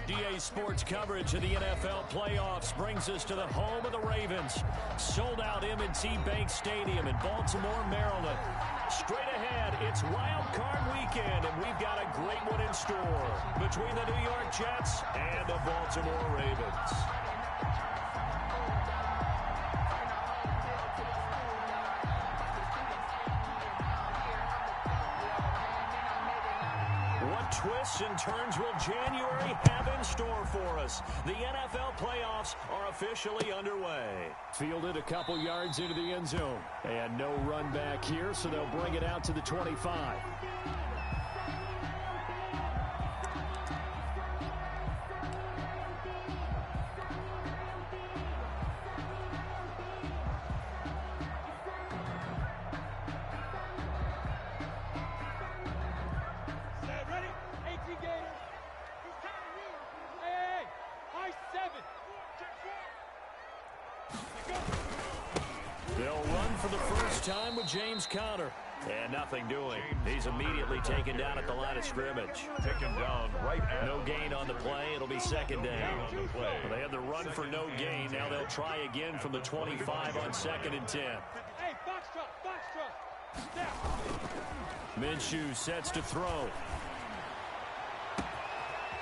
DA Sports coverage of the NFL playoffs brings us to the home of the Ravens. Sold out M&T Bank Stadium in Baltimore, Maryland. Straight ahead, it's Wild Card Weekend, and we've got a great one in store between the New York Jets and the Baltimore Ravens. What twists and turns will January have in store for us? The NFL playoffs are officially underway. Fielded a couple yards into the end zone. And no run back here, so they'll bring it out to the 25. Time with James Conner. And nothing doing. He's immediately taken down at the line of scrimmage. Taken down right at no gain on the play. It'll be second down. Well, they had the run for no gain. Now they'll try again from the 25 on 2nd and 10. Hey, box truck. Minshew sets to throw.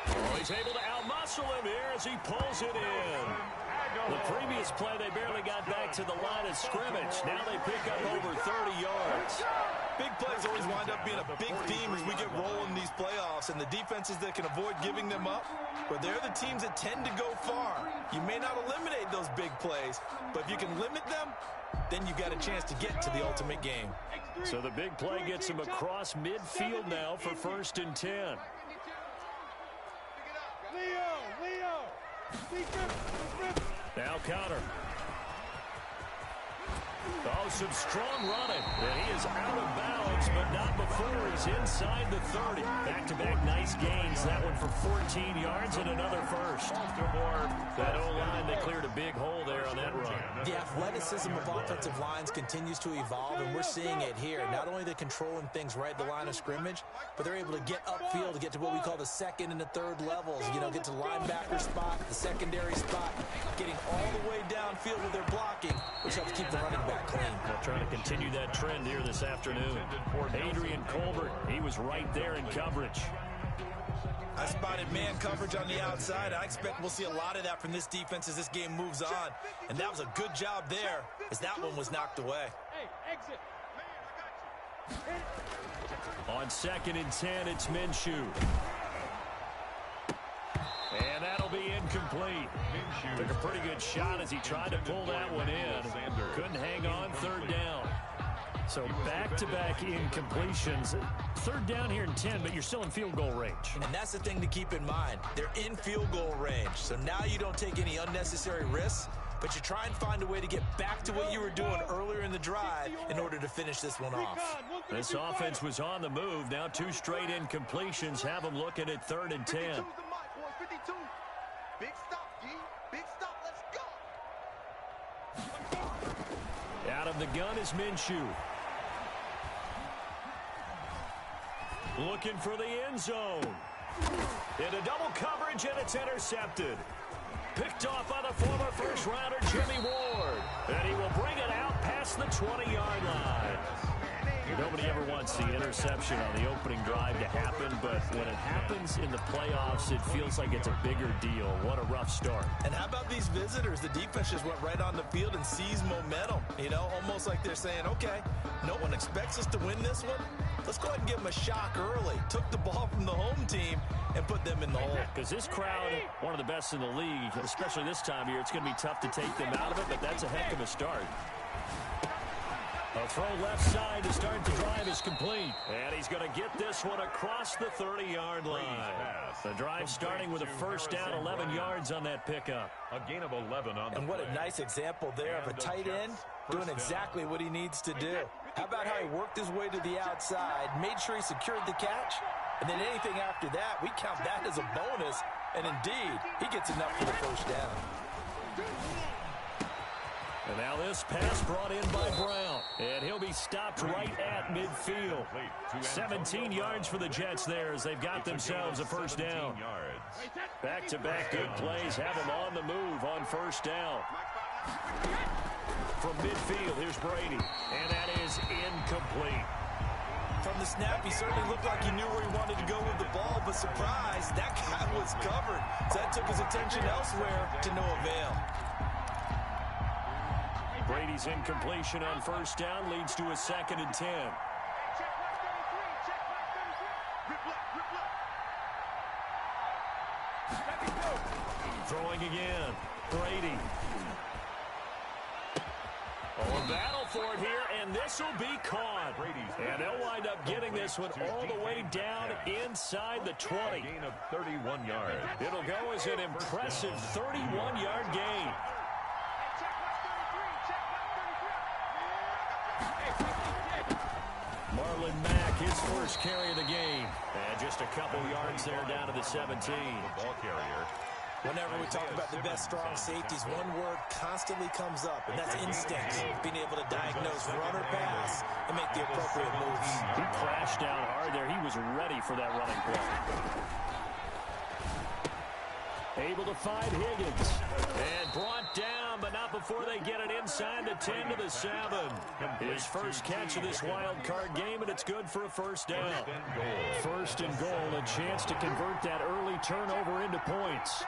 Oh, he's able to outmuscle him here as he pulls it in. The previous play, they barely got back to the line of scrimmage. Now they pick up over 30 yards. Big plays always wind up being a big theme as we get rolling in these playoffs, and the defenses that can avoid giving them up, but they're the teams that tend to go far. You may not eliminate those big plays, but if you can limit them, then you got a chance to get to the ultimate game. So the big play gets him across midfield now for 1st and 10. Now Conner. Oh, some strong running. And he is out of bounds, but not before he's inside the 30. Back-to-back nice gains. That one for 14 yards and another first. That O-line, they cleared a big hole there on that run. The athleticism of offensive lines continues to evolve, and we're seeing it here. Not only they're controlling things right at the line of scrimmage, but they're able to get upfield to get to what we call the 2nd and the 3rd levels. You know, get to the linebacker spot, the secondary spot, getting all the way downfield with their blocking, which helps keep the running back clean. They'll try to continue that trend here this afternoon. Adrian Colbert, he was right there in coverage. I spotted man coverage on the outside. I expect we'll see a lot of that from this defense as this game moves on. And that was a good job there as that one was knocked away. Hey, exit. On 2nd and 10, it's Minshew. And that'll be incomplete. Took a pretty good shot as he tried to pull that one in. Couldn't hang on 3rd down. So back-to-back incompletions. 3rd down here in 10, but you're still in field goal range. And that's the thing to keep in mind. They're in field goal range. So now you don't take any unnecessary risks, but you try and find a way to get back to what you were doing earlier in the drive in order to finish this one off. This offense was on the move. Now 2 straight incompletions have them looking at 3rd and 10. Big stop, D. Big stop. Let's go. Out of the gun is Minshew. Looking for the end zone. Into double coverage, and it's intercepted. Picked off by the former first-rounder Jimmy Ward. And he will bring it out past the 20-yard line. Nobody ever wants the interception on the opening drive to happen, but when it happens in the playoffs, it feels like it's a bigger deal. What a rough start. And how about these visitors? The defense just went right on the field and seized momentum. You know, almost like they're saying, okay, no one expects us to win this one. Let's go ahead and give them a shock early. Took the ball from the home team and put them in the hole. Because this crowd, one of the best in the league, especially this time of year, it's going to be tough to take them out of it, but that's a heck of a start. A throw left side to start the drive is complete. And he's going to get this one across the 30-yard line. The drive starting with a first down, 11 yards on that pickup. A gain of 11 on the And what a nice example there of a tight end doing exactly what he needs to do. How about how he worked his way to the outside, made sure he secured the catch, and then anything after that, we count that as a bonus. And indeed, he gets enough for the first down. And now this pass brought in by Brown. And he'll be stopped right at midfield. 17 yards for the Jets there as they've got themselves a first down. Back-to-back good plays have them on the move on first down. From midfield, here's Brady. And that is incomplete. From the snap, he certainly looked like he knew where he wanted to go with the ball, but surprise, that guy was covered. So that took his attention elsewhere to no avail. Brady's incompletion on first down leads to a 2nd and 10. Throwing again. Brady. Oh, a battle for it here, and this will be caught. And they'll wind up getting this one all the way down inside the 20. Gain of 31 yards. It'll go as an impressive 31-yard gain. Marlon Mack, his first carry of the game. And just a couple yards there down to the 17. The ball carrier. Whenever we talk about the best strong safeties, one word constantly comes up, and that's instinct. Being able to diagnose run or pass and make the appropriate moves. He crashed down hard there. He was ready for that running play. Able to find Higgins. And brought down, but not before they get it inside the 10 to the 7. His first catch of this wild card game, and it's good for a first down. First and goal, a chance to convert that early turnover into points.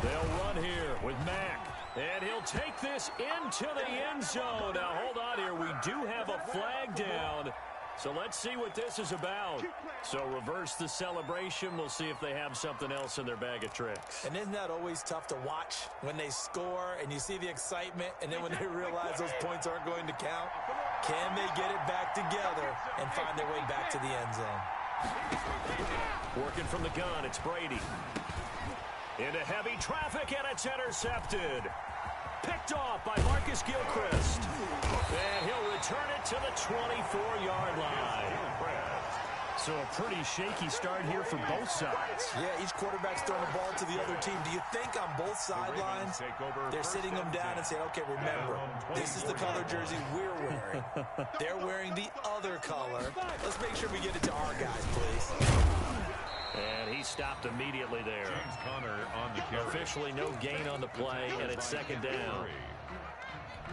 They'll run here with Mack. And he'll take this into the end zone. Now, hold on here. We do have a flag down. So let's see what this is about. So reverse the celebration. We'll see if they have something else in their bag of tricks. And isn't that always tough to watch when they score and you see the excitement, and then when they realize those points aren't going to count? Can they get it back together and find their way back to the end zone? Working from the gun, it's Brady. Into heavy traffic, and it's intercepted. Picked off by Marcus Gilchrist. And he'll return it to the 24-yard line. So a pretty shaky start here for both sides. Yeah, each quarterback's throwing the ball to the other team. Do you think on both sidelines they're sitting them down and saying, okay, remember, this is the color jersey we're wearing. They're wearing the other color. Let's make sure we get it to our guys, please. And he stopped immediately there. James Conner on the carry. Officially no gain on the play, and it's 2nd down.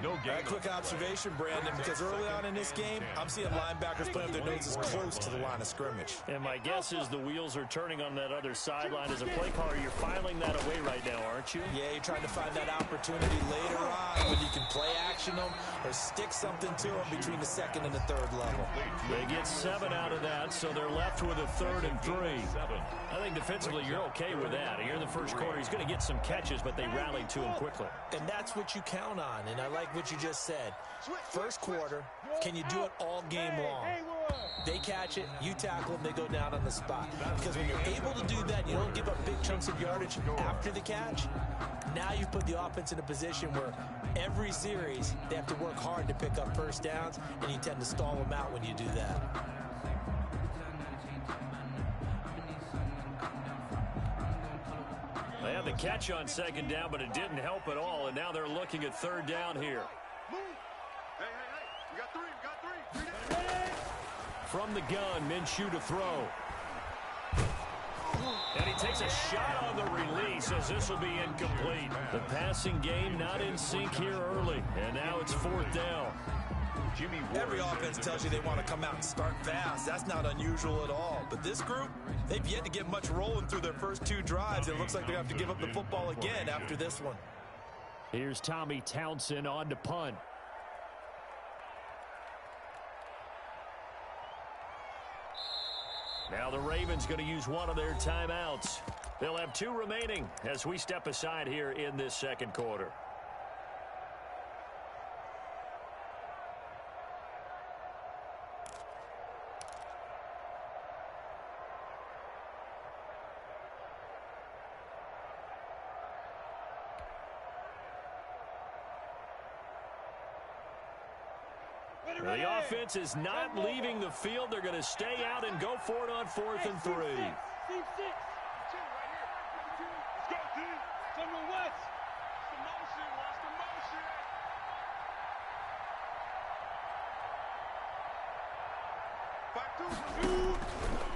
No gain. Quick observation, Brandon, because early on in this game, I'm seeing linebackers playing their noses close to the line of scrimmage. And my guess is the wheels are turning on that other sideline. As a play caller, you're filing that away right now, aren't you? Yeah, you're trying to find that opportunity later on when you can play action them or stick something to them between the 2nd and the 3rd level. They get 7 out of that, so they're left with a 3rd and 3. I think defensively you're okay with that. Here in the first quarter, he's going to get some catches, but they rallied to him quickly. And that's what you count on, and I like what you just said. First quarter, can you do it all game long? They catch it, you tackle them, they go down on the spot. Because when you're able to do that, you don't give up big chunks of yardage after the catch. Now you put the offense in a position where every series they have to work hard to pick up first downs, and you tend to stall them out when you do that. They had the catch on 2nd down, but it didn't help at all, and now they're looking at 3rd down here. Hey, we got 3. From the gun, Minshew to throw. And he takes a shot on the release as this will be incomplete. The passing game not in sync here early, and now it's 4th down. Every offense tells you they want to come out and start fast. That's not unusual at all. But this group, they've yet to get much rolling through their first 2 drives. It looks like they're going to have to give up the football again after this one. Here's Tommy Townsend on to punt. Now the Ravens going to use one of their timeouts. They'll have 2 remaining as we step aside here in this 2nd quarter. The offense is not leaving the field. They're going to stay out and go for it on 4th and 3.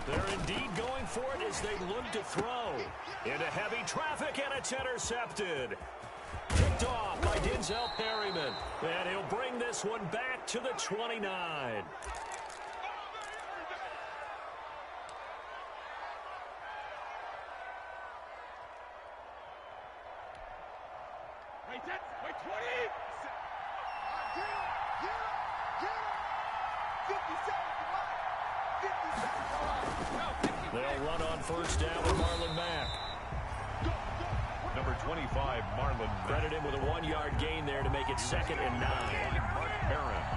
They're indeed going for it as they look to throw. Into heavy traffic, and it's intercepted. Picked off by Denzel Perryman. And he'll bring this one back to the 29. Wait, 10, wait, 20. They'll run on first down with Marlon Mack. Number 25, Marlon Mack. Credit him with a 1-yard gain there to make it 2nd and 9.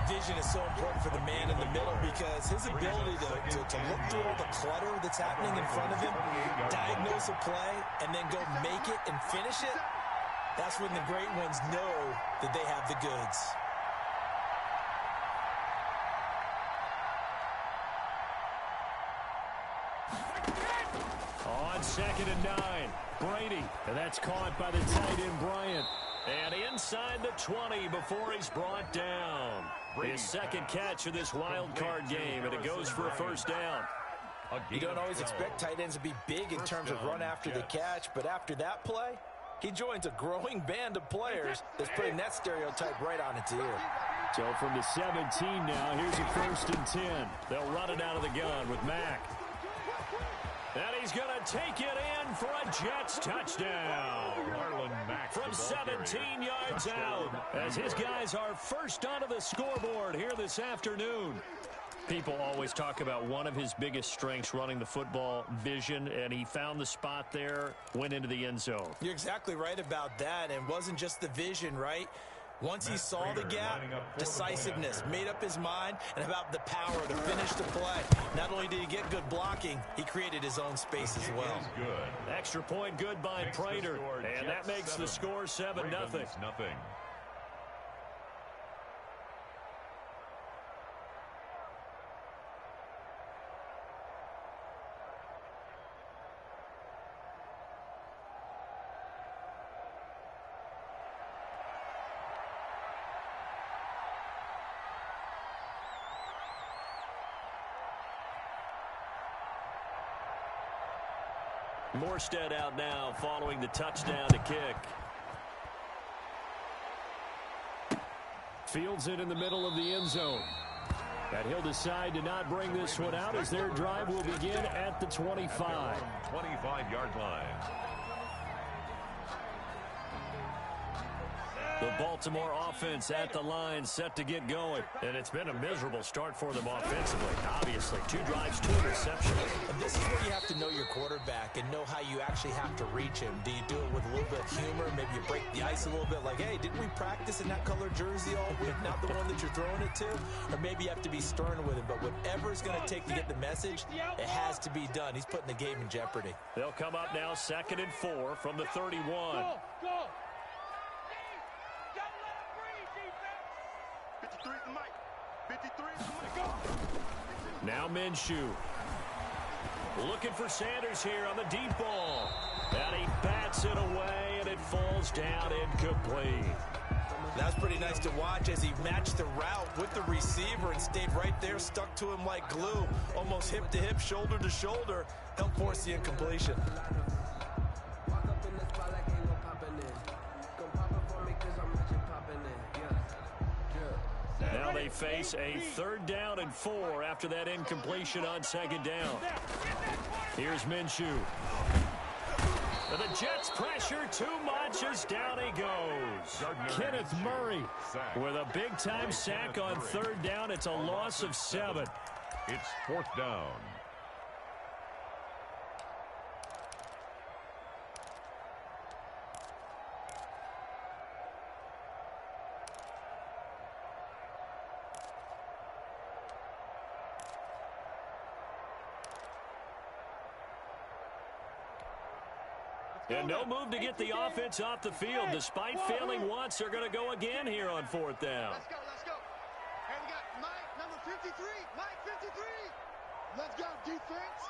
Vision is so important for the man in the middle because his ability to look through all the clutter that's happening in front of him, diagnose a play, and then go make it and finish it, that's when the great ones know that they have the goods. On 2nd and 9, Brady, and that's caught by the tight end Bryant. And inside the 20 before he's brought down. His second catch of this wild card game, and it goes for a first down. You don't always expect tight ends to be big in terms of run after the catch, but after that play, he joins a growing band of players that's putting that stereotype right on its ear. So from the 17 now, here's a 1st and 10. They'll run it out of the gun with Mack. And he's going to take it in for a Jets touchdown. Marlon Mack From 17 yards out, as his guys are first onto the scoreboard here this afternoon. People always talk about one of his biggest strengths running the football, vision, and he found the spot there, went into the end zone. You're exactly right about that, and wasn't just the vision, right? Once he saw the gap, decisiveness, made up his mind, and about the power to finish the play. Not only did he get good blocking, he created his own space as well. Extra point good by Prater, and that makes the score 7-0. Morstead out now following the touchdown to kick. Fields it in the middle of the end zone. And he'll decide to not bring this one out as their drive will begin at the 25. 25-yard line. The Baltimore offense at the line set to get going. And it's been a miserable start for them offensively. Obviously, 2 drives, 2 interceptions. And this is where you have to know your quarterback and know how you actually have to reach him. Do you do it with a little bit of humor? Maybe you break the ice a little bit like, hey, didn't we practice in that color jersey all week? Not the one that you're throwing it to? Or maybe you have to be stern with him. But whatever it's going to take to get the message, it has to be done. He's putting the game in jeopardy. They'll come up now 2nd and 4 from the 31. Go, go. 53 is the mic. 53 is the mic. Go. Now Minshew. Looking for Sanders here on the deep ball. And he bats it away, and it falls down incomplete. That's pretty nice to watch as he matched the route with the receiver and stayed right there, stuck to him like glue. Almost hip to hip, shoulder to shoulder. Helped force the incompletion. Now they face a 3rd down and 4 after that incompletion on 2nd down. Here's Minshew. The Jets pressure too much as down he goes. Kenneth Murray with a big-time sack on 3rd down. It's a loss of 7. It's 4th down. And no move to get the offense off the field. Despite failing once, they're going to go again here on 4th down. Let's go, let's go. Hey, we got Mike, number 53. Mike, 53. Let's go, defense.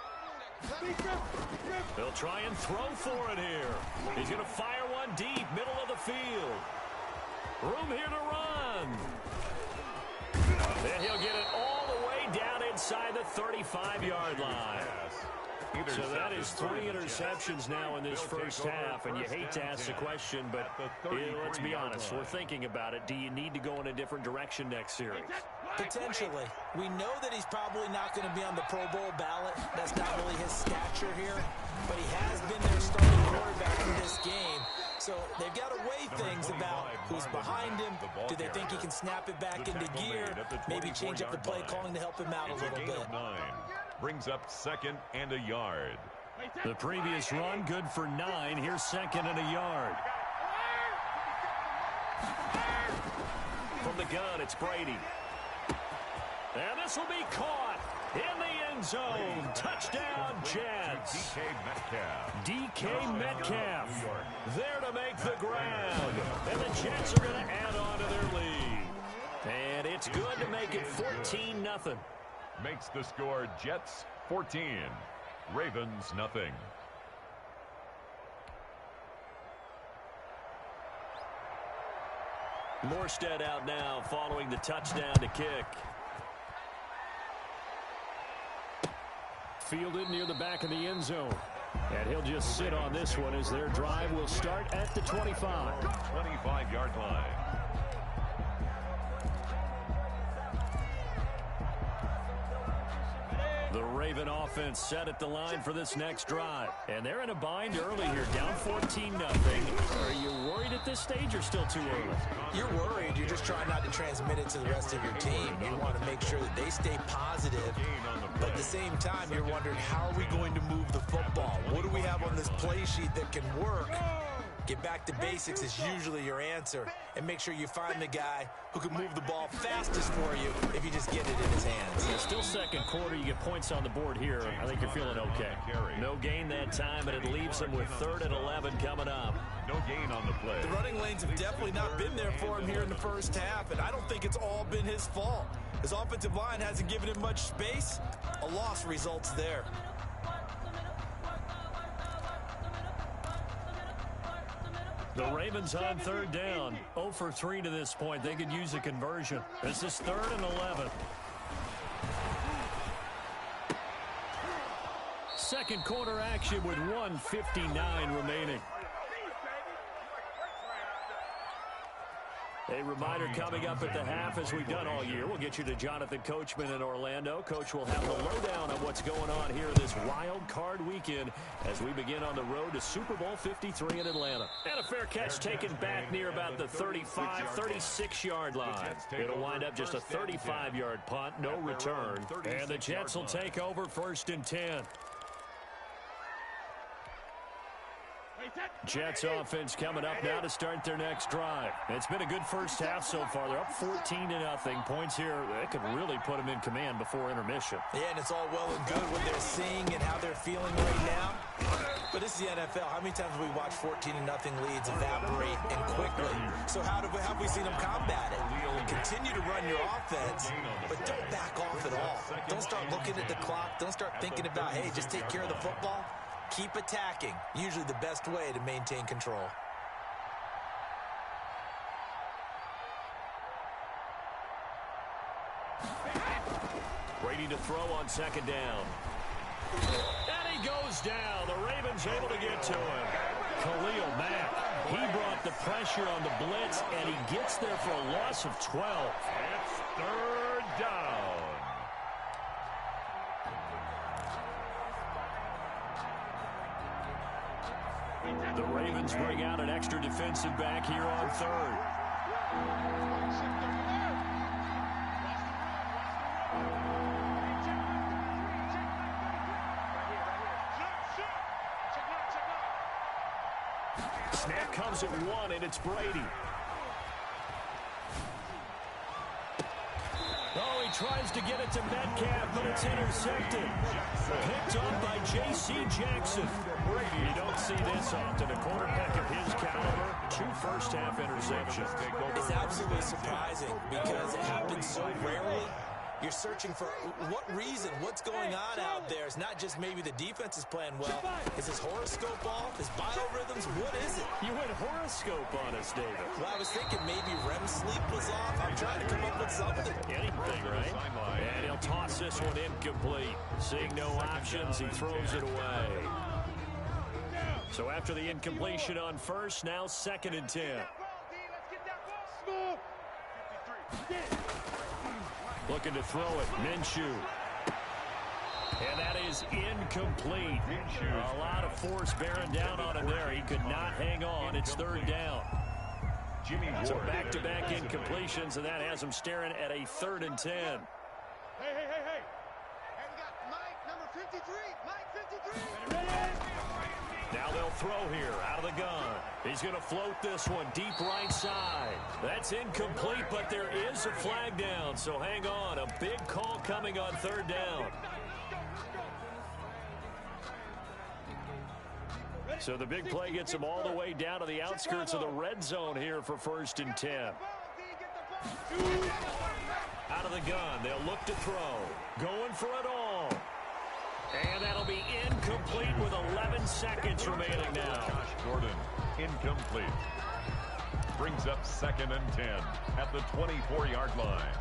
They'll try and throw for it here. He's going to fire one deep, middle of the field. Room here to run. And he'll get it all the way down inside inside the 35-yard line. So that is 3 interceptions now in this first half, and you hate to ask the question, but let's be honest, we're thinking about it. Do you need to go in a different direction next series? Potentially. We know that he's probably not going to be on the Pro Bowl ballot. That's not really his stature here, but he has been their starting quarterback in this game. So they've got to weigh things about who's behind him. Do they think he can snap it back into gear? Maybe change up the play calling to help him out a little bit. Brings up 2nd and a yard. The previous run, good for 9. Here's 2nd and a yard. From the gun, it's Brady. And this will be caught in the end zone. Touchdown, Jets. DK Metcalf there to make the grab. And the Jets are going to add on to their lead. And it's good to make it 14-0. Makes the score Jets 14, Ravens nothing. Morstead out now following the touchdown to kick. Fielded near the back of the end zone. And he'll just sit on this one as their drive will start at the 25. 25-yard line. The Raven offense set at the line for this next drive. And they're in a bind early here, down 14-0. Are you worried at this stage or still too early? You're worried. You're just trying not to transmit it to the rest of your team. You want to make sure that they stay positive. But at the same time, you're wondering, how are we going to move the football? What do we have on this play sheet that can work? Get back to basics is usually your answer. And make sure you find the guy who can move the ball fastest for you if you just get it in his hands. Yeah, still second quarter. You get points on the board here. I think you're feeling okay. No gain that time, but it leaves him with 3rd and 11 coming up. No gain on the play. The running lanes have definitely not been there for him here in the first half, and I don't think it's all been his fault. His offensive line hasn't given him much space. A loss results there. The Ravens on 3rd down. 0 for 3 to this point. They could use a conversion. This is 3rd and 11. Second quarter action with 1:59 remaining. A reminder coming up at the half, as we've done all year. We'll get you to Jonathan Coachman in Orlando. Coach will have the lowdown on what's going on here this wild card weekend as we begin on the road to Super Bowl 53 in Atlanta. And a fair catch taken back near about the 35, 36-yard line. It'll wind up just a 35-yard punt, no return. And the Jets will take over 1st and 10. Jets offense coming up now to start their next drive. It's been a good first half so far. They're up 14-0. Points here, that could really put them in command before intermission. Yeah, and it's all well and good what they're seeing and how they're feeling right now. But this is the NFL. How many times have we watched 14-0 leads evaporate and quickly? So how have we seen them combat it? Continue to run your offense, but don't back off at all. Don't start looking at the clock. Don't start thinking about, hey, just take care of the football. Keep attacking. Usually the best way to maintain control. Brady to throw on 2nd down. And he goes down. The Ravens able to get to him. Khalil Mack, he brought the pressure on the blitz, and he gets there for a loss of 12. It's 3rd down. The Ravens bring out an extra defensive back here on 3rd. Snap comes at 1, and it's Brady. Oh, he tries to get it to Metcalf, but it's intercepted. Picked up by J.C. Jackson. You don't see this often. A quarterback of his caliber, 2 first-half interceptions. It's absolutely surprising because it happens so rarely. You're searching for what reason, what's going on out there. It's not just maybe the defense is playing well. Is his horoscope off? His biorhythms? What is it? You went horoscope on us, David. Well, I was thinking maybe REM sleep was off. I'm trying to come up with something. Anything, right? And he'll toss this one incomplete. Seeing no options, he throws it away. So after the incompletion on first, now 2nd and 10. Looking to throw it, Minshew. And that is incomplete. A lot of force bearing down on him there. He could not hang on. It's 3rd down. So back-to-back incompletions, and that has him staring at a 3rd and 10. Hey. And we got Mike, number 53. Mike 53. Now they'll throw here out of the gun. He's going to float this one deep right side. That's incomplete, but there is a flag down, so hang on. A big call coming on 3rd down. So the big play gets him all the way down to the outskirts of the red zone here for 1st and 10. Out of the gun, they'll look to throw. Going for it all. And that'll be incomplete with 11 seconds remaining now. Josh Gordon, incomplete. Brings up 2nd and 10 at the 24-yard line.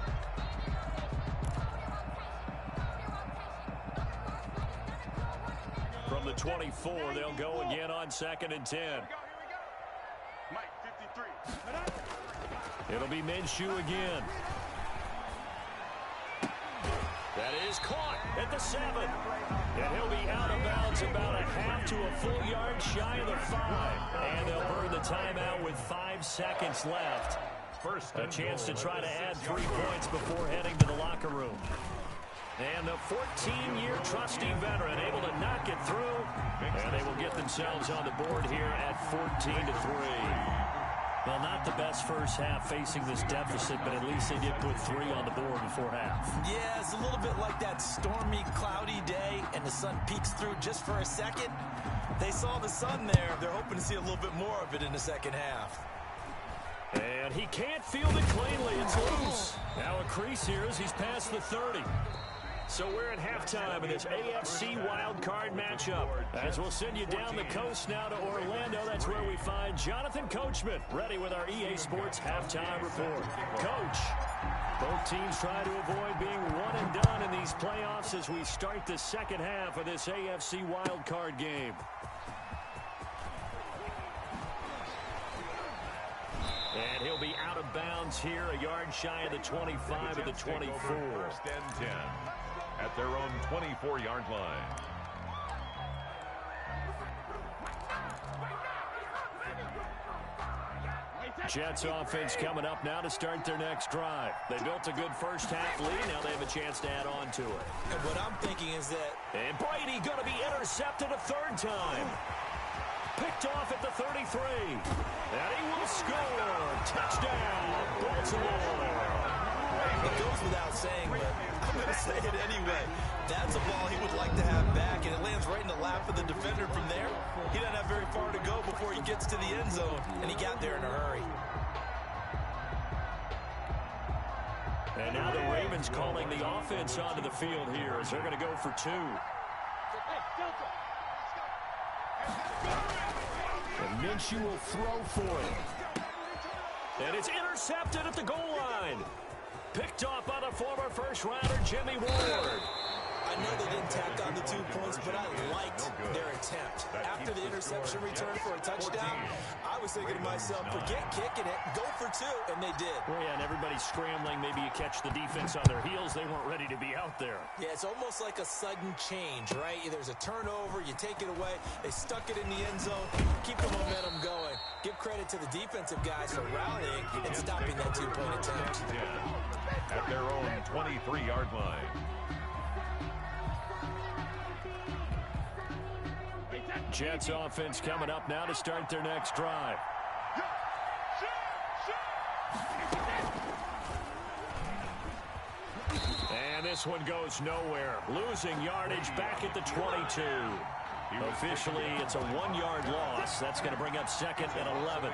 From the 24, they'll go again on 2nd and 10. Mike 53. It'll be Minshew again. That is caught at the 7. And he'll be out of bounds about a half to a full yard shy of the 5. And they'll burn the timeout with 5 seconds left. A chance to try to add 3 points before heading to the locker room. And the 14-year trusty veteran able to knock it through. And they will get themselves on the board here at 14-3. Well, not the best first half facing this deficit, but at least they did put 3 on the board before half. Yeah, it's a little bit like that stormy, cloudy day, and the sun peeks through just for a second. They saw the sun there. They're hoping to see a little bit more of it in the second half. And he can't field it cleanly. It's loose. Now a crease here as he's past the 30. So we're at halftime in this AFC wildcard matchup. As we'll send you down the coast now to Orlando, that's where we find Jonathan Coachman, ready with our EA Sports halftime report. Coach, both teams try to avoid being one and done in these playoffs as we start the second half of this AFC wildcard game. And he'll be out of bounds here, a yard shy of the 25 of the 24. 1st and 10 at their own 24-yard line. Jets offense coming up now to start their next drive. They built a good first half lead. Now they have a chance to add on to it. And what I'm thinking is that... And Brady going to be intercepted a 3rd time. Picked off at the 33. And he will score. Touchdown, Baltimore. It goes without saying, but I'm going to say it anyway. That's a ball he would like to have back, and it lands right in the lap of the defender from there. He doesn't have very far to go before he gets to the end zone, and he got there in a hurry. And now the Ravens calling the offense onto the field here as they're going to go for 2. And Minshew will throw for it. And it's intercepted at the goal line. Picked off by the former first-rounder, Jimmy Ward. I know they didn't tack on the 2 points, but I liked their attempt. After the interception return for a touchdown, I was thinking to myself, forget kicking it, go for 2, and they did. Well, yeah, and everybody's scrambling. Maybe you catch the defense on their heels. They weren't ready to be out there. Yeah, it's almost like a sudden change, right? There's a turnover, you take it away, they stuck it in the end zone, keep the momentum going. Give credit to the defensive guys for rallying and stopping that 2-point attempt. At their own 23-yard line. Jets offense coming up now to start their next drive. And this one goes nowhere. Losing yardage back at the 22. Officially, it's a 1-yard loss. That's going to bring up 2nd and 11.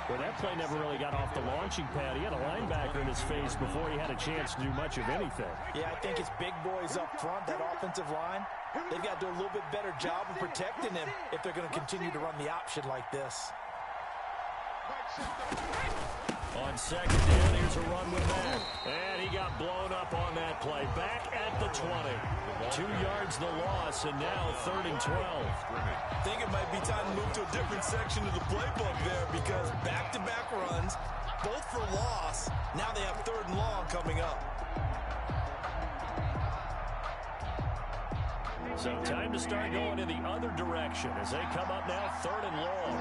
Well, that play never really got off the launching pad. He had a linebacker in his face before he had a chance to do much of anything. Yeah, I think it's big boys up front, that offensive line. They've got to do a little bit better job of protecting him if they're going to continue to run the option like this. On 2nd down, continues a run with that. And he got blown up on that play. Back at the 20. 2 yards the loss, and now 3rd and 12. I think it might be time to move to a different section of the playbook there because back-to-back runs, both for loss. Now they have 3rd and long coming up. So time to start going in the other direction as they come up now 3rd and long.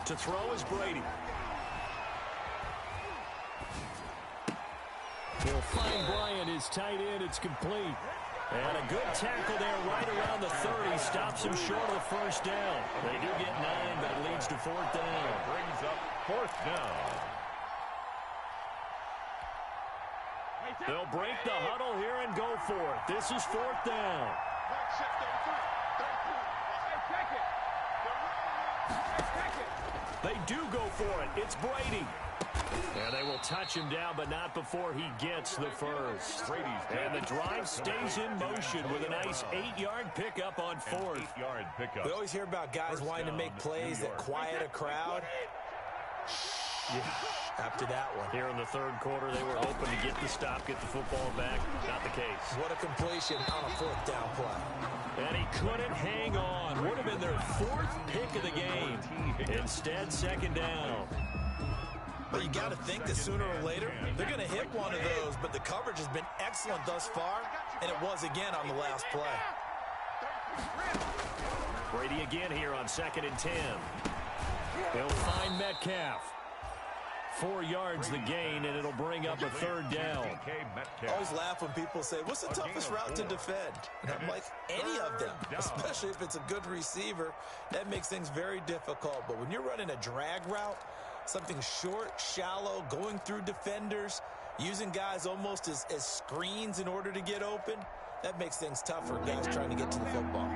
To throw is Brady. He'll find Bryant, his tight end. It's complete. And a good tackle there right around the 30. Stops him short of the 1st down. They do get 9, but it leads to 4th down. Brings up 4th down. They'll break the huddle here and go for it. This is 4th down. They do go for it. It's Brady. And they will touch him down, but not before he gets the first. And the drive stays in motion with a nice 8-yard pickup on 4th. 8-yard pickup. We always hear about guys wanting to make plays that quiet a crowd. After that one. Here in the 3rd quarter, they were hoping to get the stop, get the football back. Not the case. What a completion on a 4th down play. And he couldn't hang on. Would have been their 4th pick of the game. Instead, 2nd down. But you got to think that sooner or later, they're going to hit one of those. But the coverage has been excellent thus far, and it was again on the last play. Brady again here on 2nd and 10. He'll find Metcalf. 4 yards the gain, and it'll bring up a 3rd down. I always laugh when people say, what's the toughest route to defend? And I'm like, any of them, especially if it's a good receiver. That makes things very difficult. But when you're running a drag route, something short, shallow, going through defenders, using guys almost as screens in order to get open, that makes things tough for guys trying to get to the football.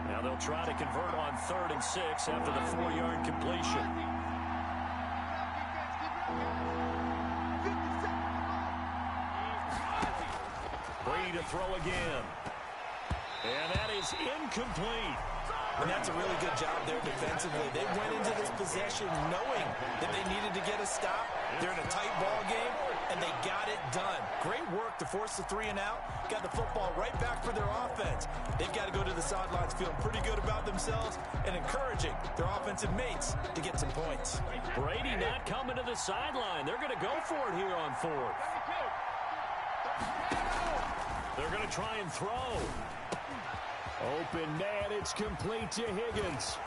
Now they'll try to convert on 3rd and 6 after the 4-yard completion. Brady to throw again. And that is incomplete. And that's a really good job there defensively. They went into this possession knowing that they needed to get a stop. They're in a tight ball game, and they got it done. Great work to force the 3 and out. Got the football right back for their offense. They've got to go to the sidelines feeling pretty good about themselves and encouraging their offensive mates to get some points. Brady not coming to the sideline. They're going to go for it here on 4th. They're going to try and throw. Open man, it's complete to Higgins.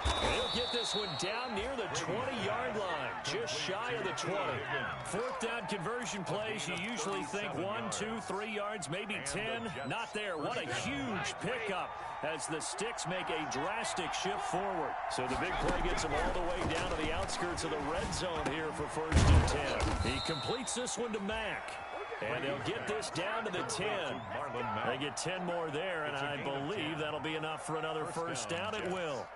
He'll get this one down near the 20-yard line, just shy of the 20. 4th down conversion plays, you usually think 1, 2, 3 yards, maybe 10. Not there. What a huge pickup as the Sticks make a drastic shift forward. So the big play gets them all the way down to the outskirts of the red zone here for 1st and 10. He completes this one to Mack. And they'll get this down to the 10. They get 10 more there, and I believe that'll be enough for another 1st down. It will.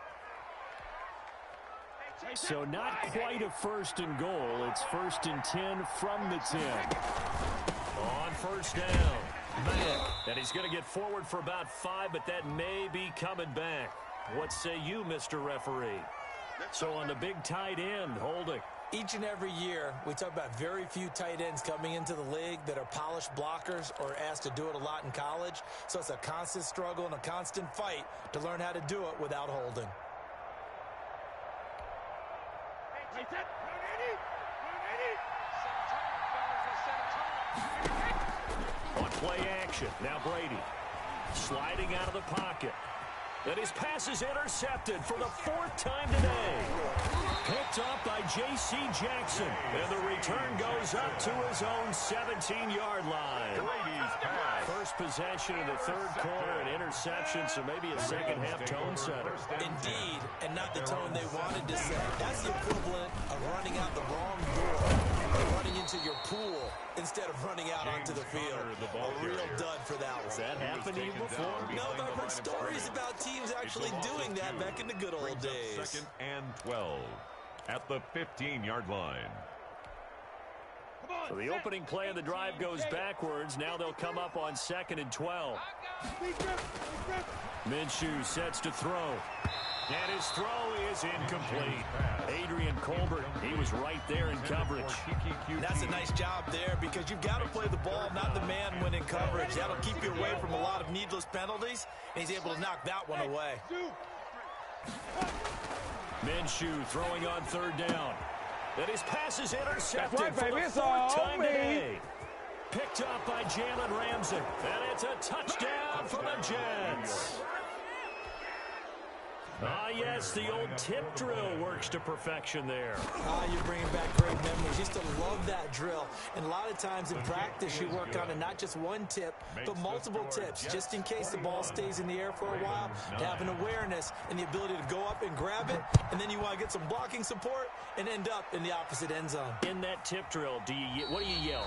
So not quite a 1st and goal. It's 1st and 10 from the 10. On 1st down, Mack. And he's going to get forward for about 5, but that may be coming back. What say you, Mr. Referee? So on the big tight end, holding. Each and every year, we talk about very few tight ends coming into the league that are polished blockers or asked to do it a lot in college. So it's a constant struggle and a constant fight to learn how to do it without holding. On play action, now Brady sliding out of the pocket. And his pass is intercepted for the 4th time today. Picked up by J.C. Jackson. And the return goes up to his own 17-yard line. First possession of the 3rd quarter, an interception, so maybe a second-half tone setter. Indeed, and not the tone they wanted to set. That's the equivalent of running out the wrong door and running into your pool instead of running out onto the field. A real dud for that one. Has that happened to you before? No, but I've heard stories about teams actually doing that back in the good old days. 2nd and 12 at the 15-yard line. So the opening play of the drive goes backwards. Now they'll come up on 2nd and 12. Minshew sets to throw. And his throw is incomplete. Adrian Colbert, he was right there in coverage. That's a nice job there because you've got to play the ball, not the man when in coverage. That'll keep you away from a lot of needless penalties, and he's able to knock that one away. Minshew throwing on third down. And his pass is intercepted right, for baby. the It's fourth all time me. today. Picked up by Jalen Ramsey. And it's a touchdown for the Jets. Ah, yes, the old tip drill works to perfection there. You're bringing back great memories. Used to love that drill. And a lot of times in practice, you work on it, not just one tip, but multiple tips, just in case the ball stays in the air for a while, to have an awareness and the ability to go up and grab it, and then you want to get some blocking support and end up in the opposite end zone. In that tip drill, what do you yell?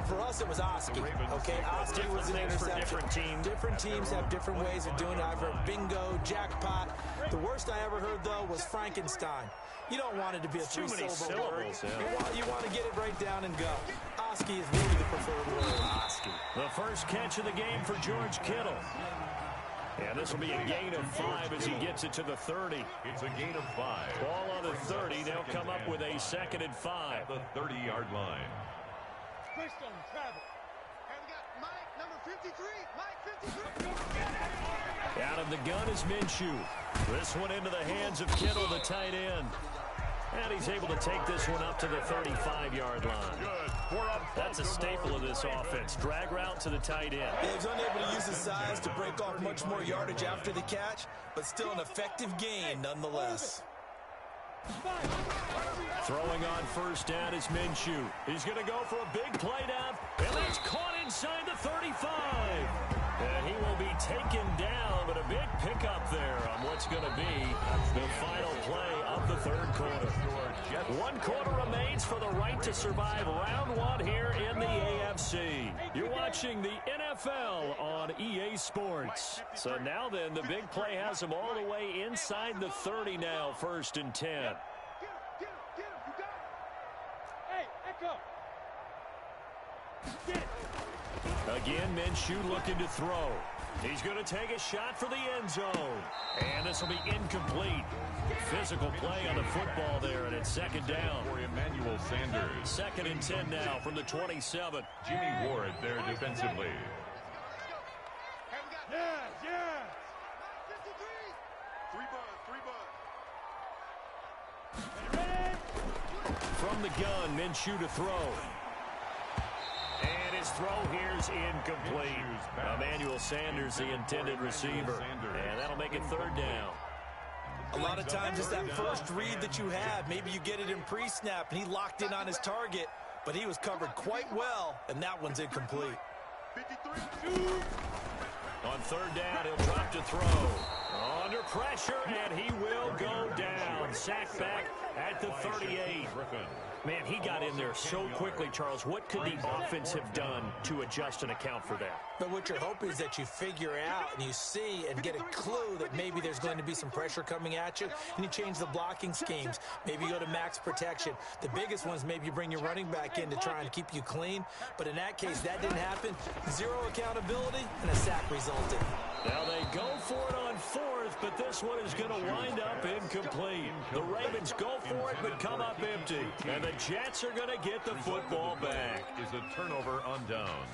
For us, it was Oski. Okay, Oski was an interception. Different teams. Different teams have different ways of doing it. I've heard bingo, jackpot. The worst I ever heard, though, was Frankenstein. You don't want it to be a three-syllable word. Yeah. You want to get it right down and go. Oski is really the preferred word. Oski. The first catch of the game for George Kittle. And this will be a gain of 5 as he gets it to the 30. It's a gain of 5. Ball on the 30. They'll come up with a 2nd and 5. The 30-yard line. Christian, travel. And we got Mike, number 53. Mike, 53. Out of the gun is Minshew. This one into the hands of Kittle, the tight end. And he's able to take this one up to the 35-yard line. That's a staple of this offense. Drag route to the tight end. Yeah, he's unable to use his size to break off much more yardage after the catch, but still an effective gain nonetheless. Throwing on first down is Minshew. He's going to go for a big play down, and that's caught inside the 35. And he will be taken down, but a big pickup there on what's going to be the final play of the third quarter. 1 quarter remains for the right to survive round 1 here in the AFC. You're watching the NFL on EA Sports. So now then, the big play has him all the way inside the 30 now, 1st and 10. Get him, you got it. Hey, Echo. Get it. Again, Minshew looking to throw. He's going to take a shot for the end zone. And this will be incomplete. Physical play on the football there, and it's 2nd down. For Emmanuel Sanders. 2nd and 10 now from the 27. Jimmy Ward there defensively. And we got Yes. Mike, 53. From the gun, Minshew to throw. And his throw here's incomplete. Emmanuel Sanders, the intended receiver. And that'll make it 3rd down. A lot of times it's that first read that you have. Maybe you get it in pre-snap, and he locked in on his target, but he was covered quite well, and that one's incomplete. 53. On 3rd down, he'll drop to throw. Under pressure, and he will go down. Sacked back at the 38. Man, he got in there so quickly, Charles. What could the offense have done to adjust and account for that? But what you're hoping is that you figure out and you see and get a clue that maybe there's going to be some pressure coming at you, and you change the blocking schemes. Maybe you go to max protection. The biggest ones, maybe you bring your running back in to try and keep you clean. But in that case, that didn't happen. 0 accountability, and a sack resulted. Now they go for it on 4th, but this one is going to wind up incomplete. The Ravens go for it, but come up empty. And the Jets are going to get the football back. Is a turnover on downs.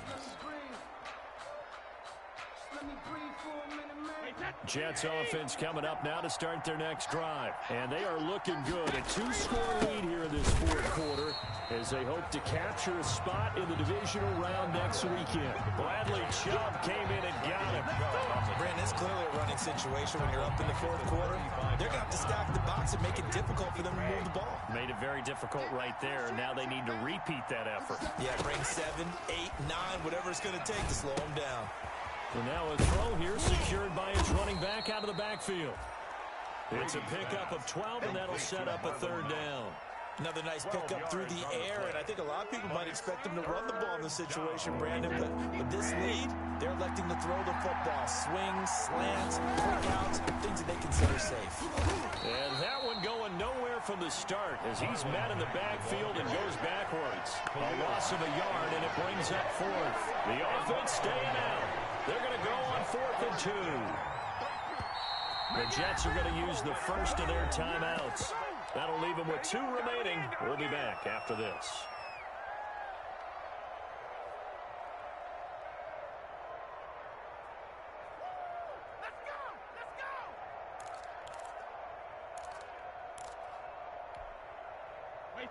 Jets offense coming up now to start their next drive. And they are looking good. A 2-score lead here in this 4th quarter as they hope to capture a spot in the divisional round next weekend. Bradley Chubb came in and got him. Brandon, it's clearly a running situation when you're up in the 4th quarter. They're going to have to stack the box and make it difficult for them to move the ball. Made it very difficult right there. Now they need to repeat that effort. Yeah, bring 7, 8, 9, whatever it's going to take to slow them down. And now a throw here secured by his running back out of the backfield. It's a pickup of 12, and that'll set up a 3rd down. Another nice pickup through the air, and I think a lot of people might expect him to run the ball in this situation, Brandon, but with this lead, they're electing to throw the football. Swings, slants, quick outs, things that they consider safe. And that one going nowhere from the start as he's met in the backfield and goes backwards. A loss of a yard, and it brings up 4th. The offense staying out. They're going to go on 4th and 2. The Jets are going to use the first of their timeouts. That'll leave him with 2 remaining. We'll be back after this.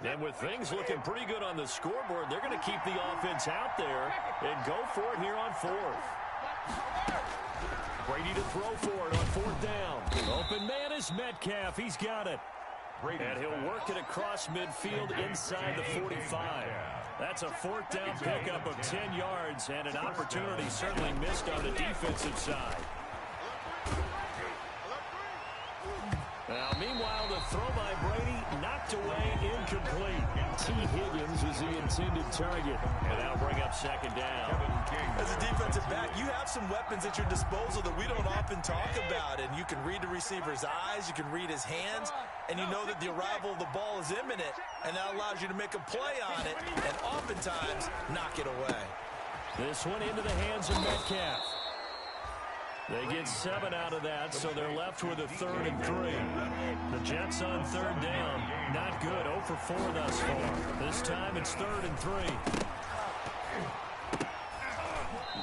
And with things looking pretty good on the scoreboard, they're going to keep the offense out there and go for it here on 4th. Brady to throw for it on 4th down. Open man is Metcalf. He's got it. And he'll work it across midfield inside the 45. That's a 4th down pickup of 10 yards and an opportunity certainly missed on the defensive side. Now, meanwhile, the throw by Brady knocked away, incomplete. T. Higgins is the intended target. And that'll bring up 2nd down. As a defensive back, you have some weapons at your disposal that we don't often talk about. And you can read the receiver's eyes, you can read his hands, and you know that the arrival of the ball is imminent. And that allows you to make a play on it and oftentimes knock it away. This one into the hands of Metcalf. They get 7 out of that, so they're left with a 3rd and 3. The Jets on 3rd down. Not good. 0 for 4 thus far. This time it's 3rd and 3.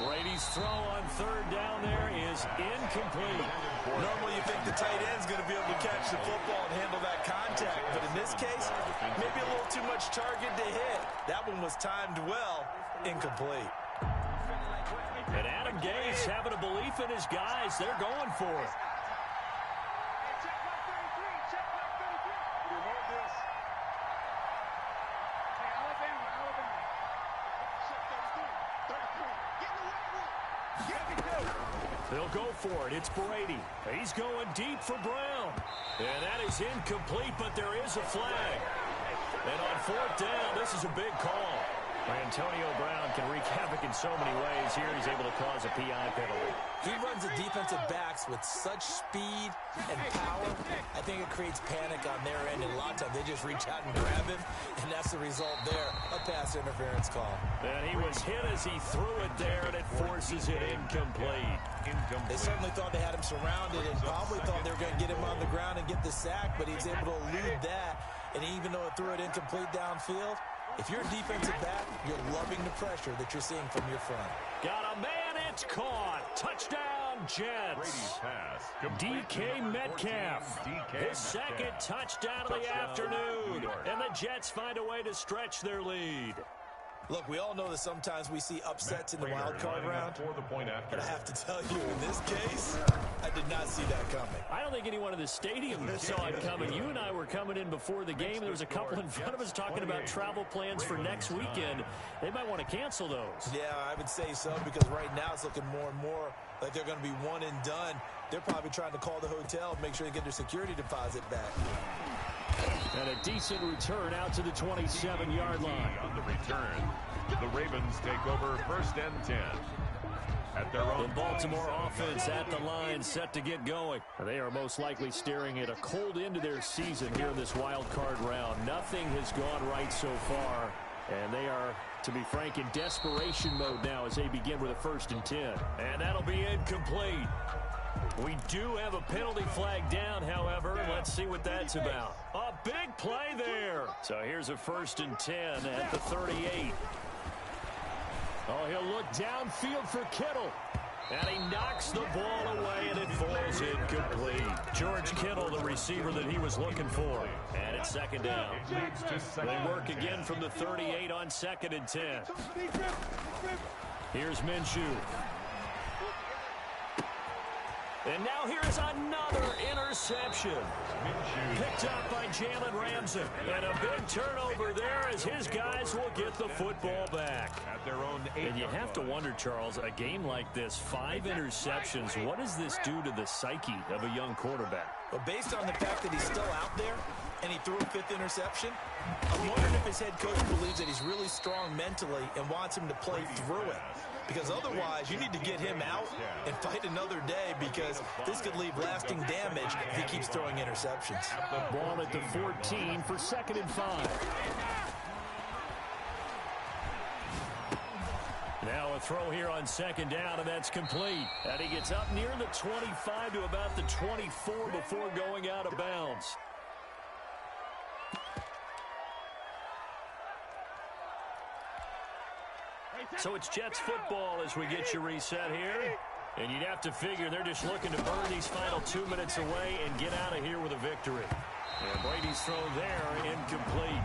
Brady's throw on 3rd down there is incomplete. Normally you think the tight end's going to be able to catch the football and handle that contact, but in this case, maybe a little too much target to hit. That one was timed well. Incomplete. And Adam Gase having a belief in his guys. They're going for it. They'll go for it. It's Brady. He's going deep for Brown. And that is incomplete, but there is a flag. And on 4th down, this is a big call. Antonio Brown can wreak havoc in so many ways. Here he's able to cause a PI penalty. He runs the defensive backs with such speed and power. I think it creates panic on their end, and a lot of times they just reach out and grab him, and that's the result there, a pass interference call. And he was hit as he threw it there, and it forces it incomplete. They certainly thought they had him surrounded and probably thought they were going to get him on the ground and get the sack, but he's able to elude that, and even though it threw it incomplete downfield, if you're a defensive back, you're loving the pressure that you're seeing from your front. Got a man, it's caught. Touchdown, Jets. DK Metcalf. His 2nd touchdown of the afternoon. And the Jets find a way to stretch their lead. Look, we all know that sometimes we see upsets in the wild card round, but I have to tell you, in this case, I did not see that coming. I don't think anyone in the stadium saw it coming. You and I were coming in before the game. There was a couple in front of us talking about travel plans for next weekend. They might want to cancel those. Yeah, I would say so, because right now it's looking more and more like they're going to be one and done. They're probably trying to call the hotel and make sure they get their security deposit back. And a decent return out to the 27-yard line. On the return, the Ravens take over 1st and 10. At their own the Baltimore offense at the line, set to get going. They are most likely staring at a cold end to their season here in this wild card round. Nothing has gone right so far, and they are, to be frank, in desperation mode now as they begin with a 1st and 10. And that'll be incomplete. We do have a penalty flag down, however. Let's see what that's about. A big play there. So here's a 1st and 10 at the 38. Oh, he'll look downfield for Kittle. And he knocks the ball away, and it falls incomplete. George Kittle, the receiver that he was looking for. And it's 2nd down. They work again from the 38 on 2nd and 10. Here's Minshew. And now here's another interception. Picked up by Jalen Ramsey. And a big turnover there as his guys will get the football back. at their own 8. And you have to wonder, Charles, a game like this, 5 interceptions, what does this do to the psyche of a young quarterback? Well, based on the fact that he's still out there and he threw a 5th interception, I'm wondering if his head coach believes that he's really strong mentally and wants him to play through it. Because otherwise, you need to get him out and fight another day, because this could leave lasting damage if he keeps throwing interceptions. Ball at the 14 for 2nd and 5. Now a throw here on 2nd down, and that's complete. And he gets up near the 25 to about the 24 before going out of bounds. So it's Jets football as we get you reset here. And you'd have to figure they're just looking to burn these final 2 minutes away and get out of here with a victory. And Brady's throw there, incomplete.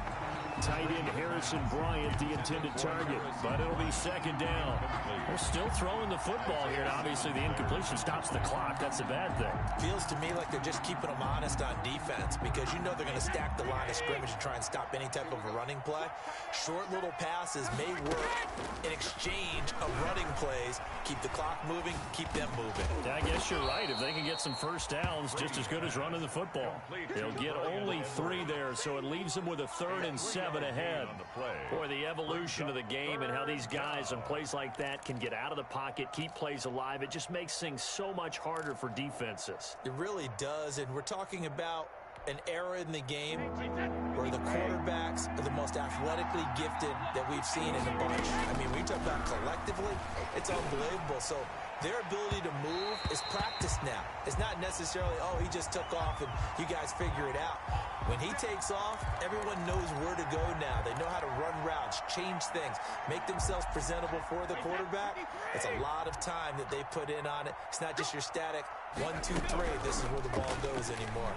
Tight end Harrison Bryant, the intended target. But it'll be second down. They're still throwing the football here, and obviously the incompletion stops the clock. That's a bad thing. Feels to me like they're just keeping them honest on defense because you know they're going to stack the line of scrimmage and try and stop any type of a running play. Short little passes may work in exchange of running plays. Keep the clock moving, keep them moving. Yeah, I guess you're right. If they can get some first downs, just as good as running the football. They'll get only 3 there, so it leaves them with a 3rd and 7 ahead. Boy, the evolution of the game and how these guys on plays like that can get out of the pocket, keep plays alive, it just makes things so much harder for defenses. It really does, and we're talking about an era in the game where the quarterbacks are the most athletically gifted that we've seen in a bunch. I mean, we talk about collectively, it's unbelievable. So their ability to move is practiced now. It's not necessarily, oh, he just took off and you guys figure it out. When he takes off, everyone knows where to go now. They know how to run routes, change things, make themselves presentable for the quarterback. It's a lot of time that they put in on it. It's not just your static 1, 2, 3. This is where the ball goes anymore.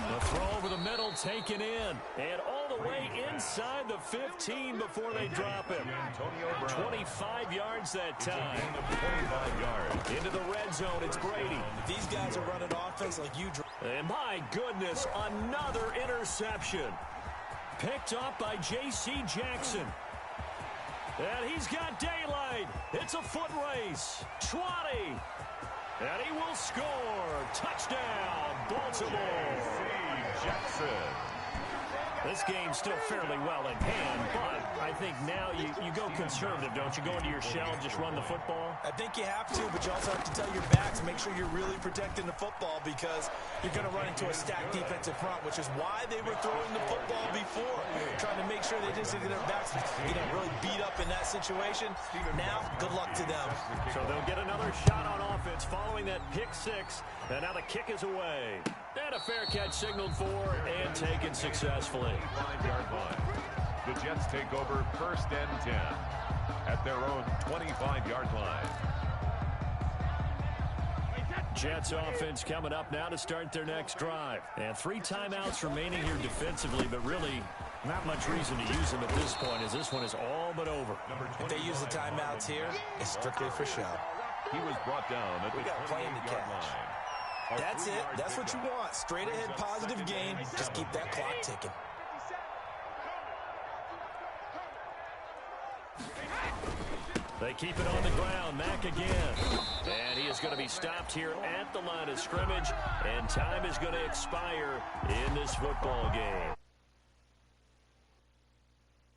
The throw over the middle, taken in, and all the way inside the 15 before they drop him. 25 yards that time. 25 yards. Into the red zone, it's Brady. These guys are running offense like you. And my goodness, another interception. Picked up by J.C. Jackson. And he's got daylight. It's a foot race. 20. And he will score. Touchdown, Baltimore. Jackson. This game's still fairly well in hand, but I think now you go conservative, don't you? Go into your shell and just run the football? I think you have to, but you also have to tell your backs, make sure you're really protecting the football because you're going to run into a stacked defensive front, which is why they were throwing the football before, trying to make sure they didn't get their backs really beat up in that situation. Now, good luck to them. So they'll get another shot on offense following that pick 6, and now the kick is away. And a fair catch signaled for and taken successfully. 5-yard line. The Jets take over 1st and 10 at their own 25-yard line. Jets offense coming up now to start their next drive. And 3 timeouts remaining here defensively, but really not much reason to use them at this point as this one is all but over. If they use the timeouts here, it's strictly for show. He was brought down at the 28-yard line. That's it. That's what you want. Straight ahead positive game. Just keep that clock ticking. They keep it on the ground. Mack again. And he is going to be stopped here at the line of scrimmage. And time is going to expire in this football game.